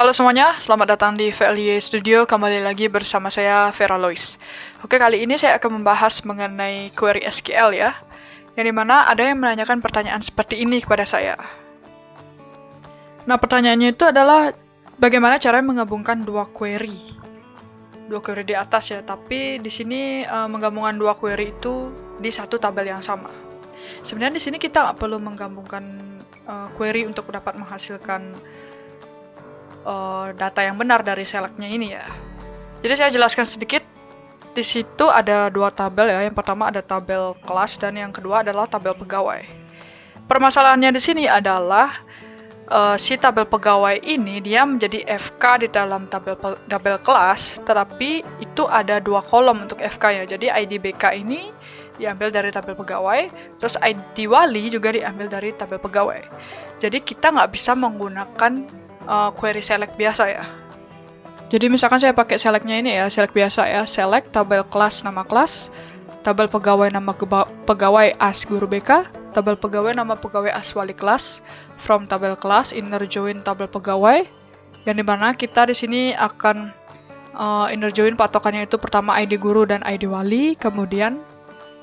Halo semuanya, selamat datang di VLY Studio. Kembali lagi bersama saya, Vera Lois. Oke, kali ini saya akan membahas mengenai query SQL ya. Yang dimana ada yang menanyakan pertanyaan seperti ini kepada saya. Nah, pertanyaannya itu adalah bagaimana cara menggabungkan dua query. Dua query di atas ya, tapi di sini menggabungkan dua query itu di satu tabel yang sama. Sebenarnya di sini kita nggak perlu menggabungkan query untuk dapat menghasilkan data yang benar dari select-nya ini ya. Jadi saya jelaskan sedikit. Di situ ada dua tabel ya. Yang pertama ada tabel kelas dan yang kedua adalah tabel pegawai. Permasalahannya di sini adalah si tabel pegawai ini dia menjadi FK di dalam tabel kelas, tetapi itu ada dua kolom untuk FK-nya. Jadi ID BK ini diambil dari tabel pegawai, terus ID wali juga diambil dari tabel pegawai. Jadi kita nggak bisa menggunakan query select biasa ya. Jadi misalkan saya pakai select-nya ini ya, select biasa ya, select tabel kelas nama kelas, tabel pegawai nama pegawai as guru BK, tabel pegawai nama pegawai as wali kelas, from tabel kelas inner join tabel pegawai, yang dimana kita di sini akan inner join patokannya itu pertama ID guru dan ID wali, kemudian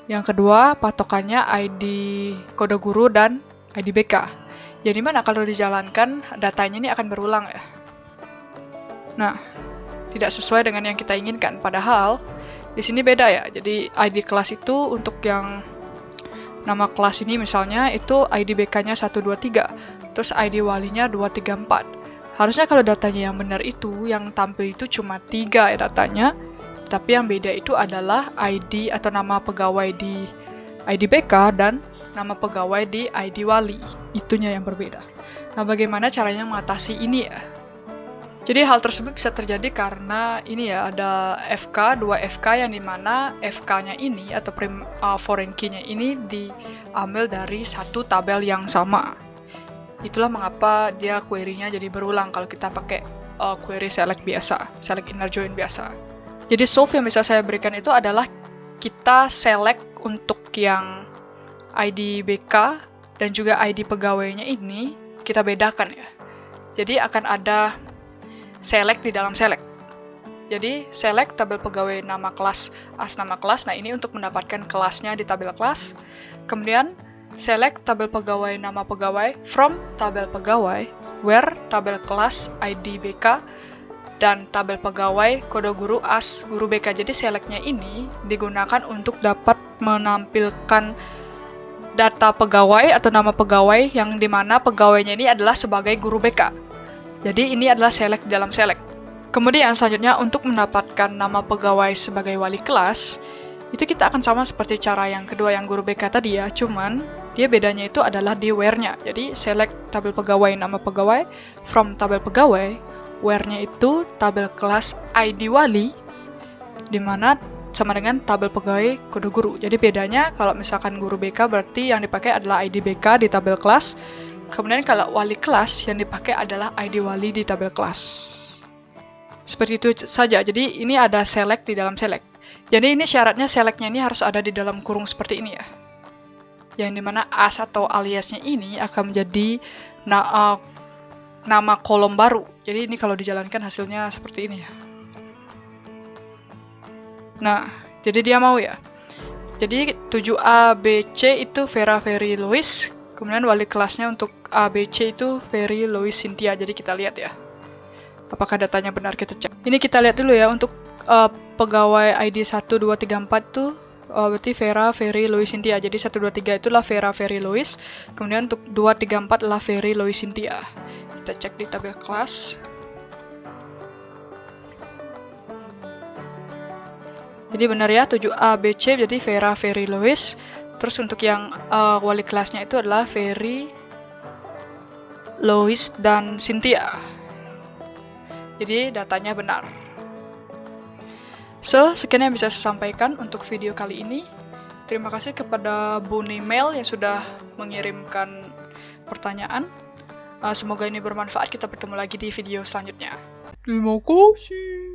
yang kedua patokannya ID kode guru dan ID BK. Yang dimana kalau dijalankan datanya ini akan berulang ya. Nah, tidak sesuai dengan yang kita inginkan. Padahal di sini beda ya. Jadi ID kelas itu untuk yang nama kelas ini misalnya itu ID BK-nya 123, terus ID walinya 234. Harusnya kalau datanya yang benar itu yang tampil itu cuma 3 ya datanya. Tapi yang beda itu adalah ID atau nama pegawai di ID BK dan nama pegawai di ID wali. Itunya yang berbeda. Nah, bagaimana caranya mengatasi ini ya? Jadi hal tersebut bisa terjadi karena ini ya, ada FK, dua FK yang dimana FK-nya ini atau foreign key-nya ini diambil dari satu tabel yang sama. Itulah mengapa dia query-nya jadi berulang kalau kita pakai query select biasa, select inner join biasa. Jadi solve yang bisa saya berikan itu adalah kita select untuk yang ID BK dan juga ID pegawainya ini kita bedakan ya. Jadi akan ada select di dalam select. Jadi select tabel pegawai nama kelas as nama kelas. Nah, ini untuk mendapatkan kelasnya di tabel kelas. Kemudian select tabel pegawai nama pegawai from tabel pegawai where tabel kelas ID BK dan tabel pegawai kode guru as guru BK. Jadi selectnya ini digunakan untuk dapat menampilkan data pegawai atau nama pegawai yang dimana pegawainya ini adalah sebagai guru BK. Jadi ini adalah select dalam select. Kemudian selanjutnya untuk mendapatkan nama pegawai sebagai wali kelas, itu kita akan sama seperti cara yang kedua yang guru BK tadi ya, cuman dia bedanya itu adalah di where-nya. Jadi select tabel pegawai nama pegawai from tabel pegawai, where-nya itu tabel kelas ID wali, dimana sama dengan tabel pegawai kode guru. Jadi bedanya kalau misalkan guru BK berarti yang dipakai adalah ID BK di tabel kelas. Kemudian kalau wali kelas yang dipakai adalah ID wali di tabel kelas. Seperti itu saja. Jadi ini ada select di dalam select. Jadi ini syaratnya selectnya ini harus ada di dalam kurung seperti ini ya. Yang dimana as atau aliasnya ini akan menjadi nama kolom baru. Jadi ini kalau dijalankan hasilnya seperti ini ya. Nah, jadi dia mau ya. Jadi 7A, B, C itu Vera, Ferry, Lois. Kemudian wali kelasnya untuk A, B, C itu Ferry, Lois, Cynthia. Jadi kita lihat ya. Apakah datanya benar, kita cek. Ini kita lihat dulu ya untuk pegawai ID 1, 2, 3, 4 tuh berarti Vera, Ferry, Lois, Cynthia. Jadi 1, 2, 3 itulah Vera, Ferry, Lois. Kemudian untuk 2, 3, 4 adalah Ferry, Lois, Cynthia. Kita cek di tabel kelas. Jadi benar ya, 7A, B, C jadi Vera, Ferry, Lois. Terus untuk yang wali kelasnya itu adalah Ferry, Lois, dan Cynthia. Jadi datanya benar. So, sekian yang bisa saya sampaikan untuk video kali ini. Terima kasih kepada Bu Nimel yang sudah mengirimkan pertanyaan. Semoga ini bermanfaat. Kita bertemu lagi di video selanjutnya. Terima kasih.